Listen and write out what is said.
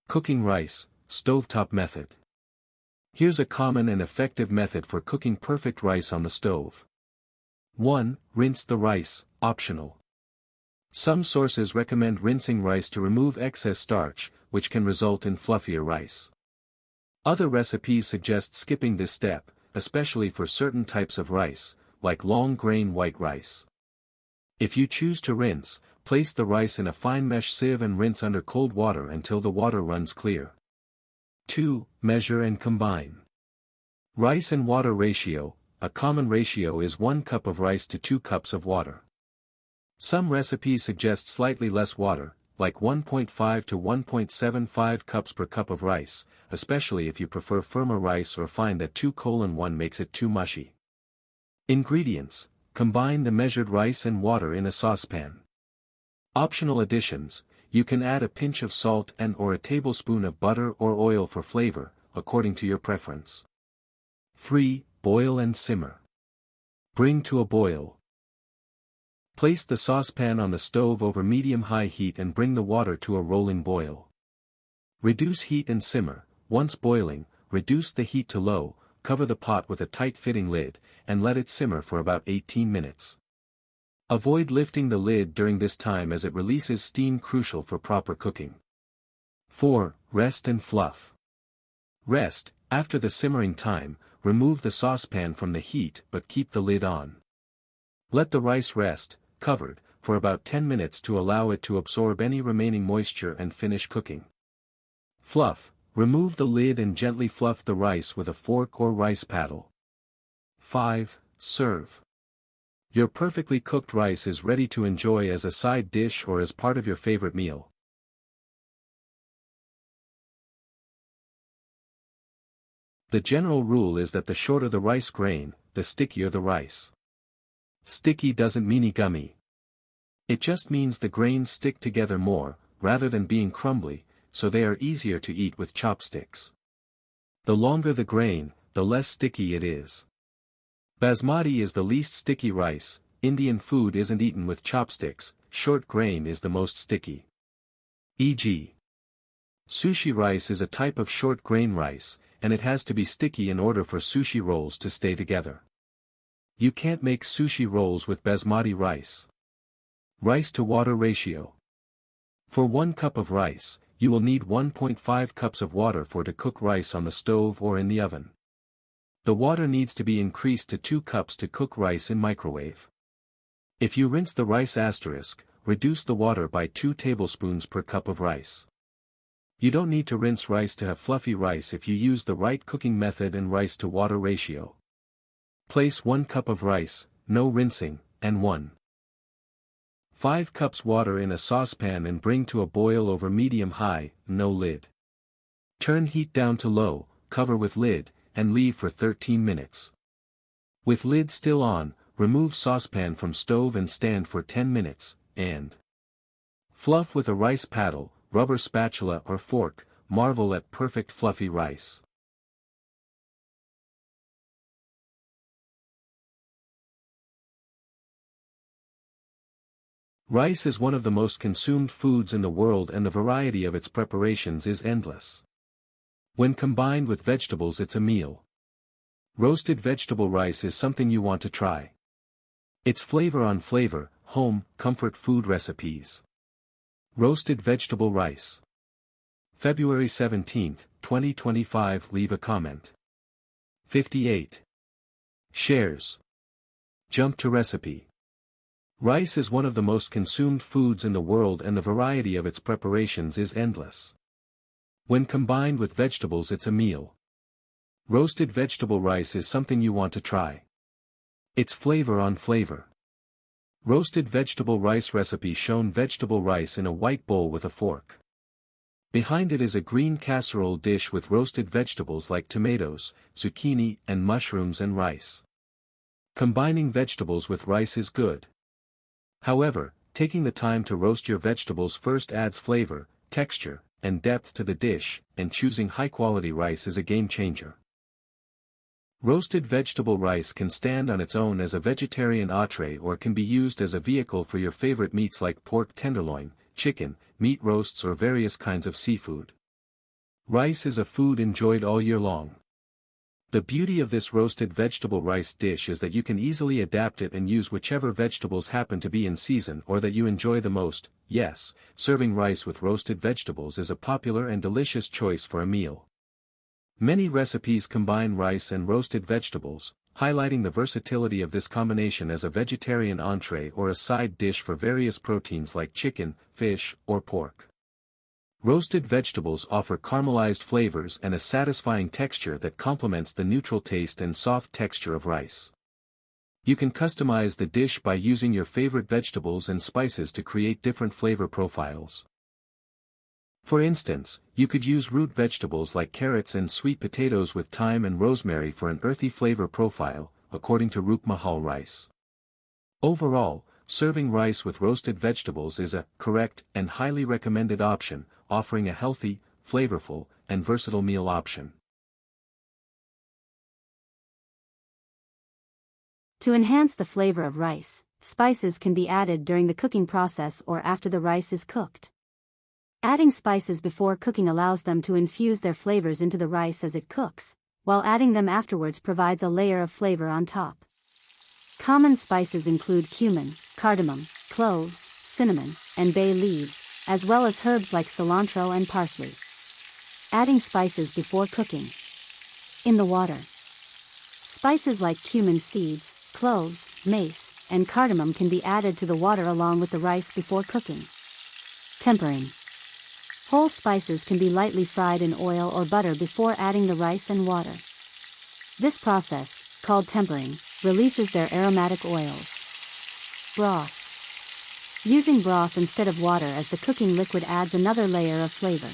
Cooking rice, stovetop method. Here's a common and effective method for cooking perfect rice on the stove. 1. Rinse the rice, optional. Some sources recommend rinsing rice to remove excess starch, which can result in fluffier rice. Other recipes suggest skipping this step, especially for certain types of rice, like long-grain white rice. If you choose to rinse, place the rice in a fine mesh sieve and rinse under cold water until the water runs clear. 2. Measure and combine. Rice and water ratio. A common ratio is 1 cup of rice to 2 cups of water. Some recipes suggest slightly less water, like 1.5 to 1.75 cups per cup of rice, especially if you prefer firmer rice or find that 2:1 makes it too mushy. Ingredients. Combine the measured rice and water in a saucepan. Optional additions. You can add a pinch of salt and/or a tablespoon of butter or oil for flavor, according to your preference. 3. Boil and simmer. Bring to a boil. Place the saucepan on the stove over medium-high heat and bring the water to a rolling boil. Reduce heat and simmer. Once boiling, reduce the heat to low, cover the pot with a tight-fitting lid, and let it simmer for about 18 minutes. Avoid lifting the lid during this time as it releases steam crucial for proper cooking. 4. Rest and fluff. Rest. After the simmering time, remove the saucepan from the heat but keep the lid on. Let the rice rest, covered, for about 10 minutes to allow it to absorb any remaining moisture and finish cooking. Fluff. Remove the lid and gently fluff the rice with a fork or rice paddle. 5. Serve. Your perfectly cooked rice is ready to enjoy as a side dish or as part of your favorite meal. The general rule is that the shorter the rice grain, the stickier the rice. Sticky doesn't mean gummy. It just means the grains stick together more, rather than being crumbly, so they are easier to eat with chopsticks. The longer the grain, the less sticky it is. Basmati is the least sticky rice. Indian food isn't eaten with chopsticks, short grain is the most sticky. E.g. sushi rice is a type of short grain rice, and it has to be sticky in order for sushi rolls to stay together. You can't make sushi rolls with basmati rice. Rice to water ratio. For 1 cup of rice, you will need 1.5 cups of water to cook rice on the stove or in the oven. The water needs to be increased to 2 cups to cook rice in microwave. If you rinse the rice reduce the water by 2 tablespoons per cup of rice. You don't need to rinse rice to have fluffy rice if you use the right cooking method and rice to water ratio. Place 1 cup of rice, no rinsing, and 1.5 cups water in a saucepan and bring to a boil over medium-high, no lid. Turn heat down to low, cover with lid, and leave for 13 minutes. With lid still on, remove saucepan from stove and stand for 10 minutes, and fluff with a rice paddle, rubber spatula or fork. Marvel at perfect fluffy rice. Rice is one of the most consumed foods in the world and the variety of its preparations is endless. When combined with vegetables it's a meal. Roasted vegetable rice is something you want to try. It's flavor on flavor, home, comfort food recipes. Roasted vegetable rice. February 17, 2025. Leave a comment. 58. Shares. Jump to recipe. Rice is one of the most consumed foods in the world and the variety of its preparations is endless. When combined with vegetables it's a meal. Roasted vegetable rice is something you want to try. It's flavor on flavor. Roasted vegetable rice recipe shown vegetable rice in a white bowl with a fork. Behind it is a green casserole dish with roasted vegetables like tomatoes, zucchini, and mushrooms and rice. Combining vegetables with rice is good. However, taking the time to roast your vegetables first adds flavor, texture, and depth to the dish, and choosing high-quality rice is a game-changer. Roasted vegetable rice can stand on its own as a vegetarian entree or can be used as a vehicle for your favorite meats like pork tenderloin, chicken, meat roasts or various kinds of seafood. Rice is a food enjoyed all year long. The beauty of this roasted vegetable rice dish is that you can easily adapt it and use whichever vegetables happen to be in season or that you enjoy the most. Yes, serving rice with roasted vegetables is a popular and delicious choice for a meal. Many recipes combine rice and roasted vegetables, highlighting the versatility of this combination as a vegetarian entree or a side dish for various proteins like chicken, fish, or pork. Roasted vegetables offer caramelized flavors and a satisfying texture that complements the neutral taste and soft texture of rice. You can customize the dish by using your favorite vegetables and spices to create different flavor profiles. For instance, you could use root vegetables like carrots and sweet potatoes with thyme and rosemary for an earthy flavor profile, according to Roop Mahal Rice. Overall, serving rice with roasted vegetables is a correct and highly recommended option, offering a healthy, flavorful, and versatile meal option. To enhance the flavor of rice, spices can be added during the cooking process or after the rice is cooked. Adding spices before cooking allows them to infuse their flavors into the rice as it cooks, while adding them afterwards provides a layer of flavor on top. Common spices include cumin, cardamom, cloves, cinnamon, and bay leaves, as well as herbs like cilantro and parsley. Adding spices before cooking. In the water. Spices like cumin seeds, cloves, mace, and cardamom can be added to the water along with the rice before cooking. Tempering. Whole spices can be lightly fried in oil or butter before adding the rice and water. This process, called tempering, releases their aromatic oils. Broth. Using broth instead of water as the cooking liquid adds another layer of flavor.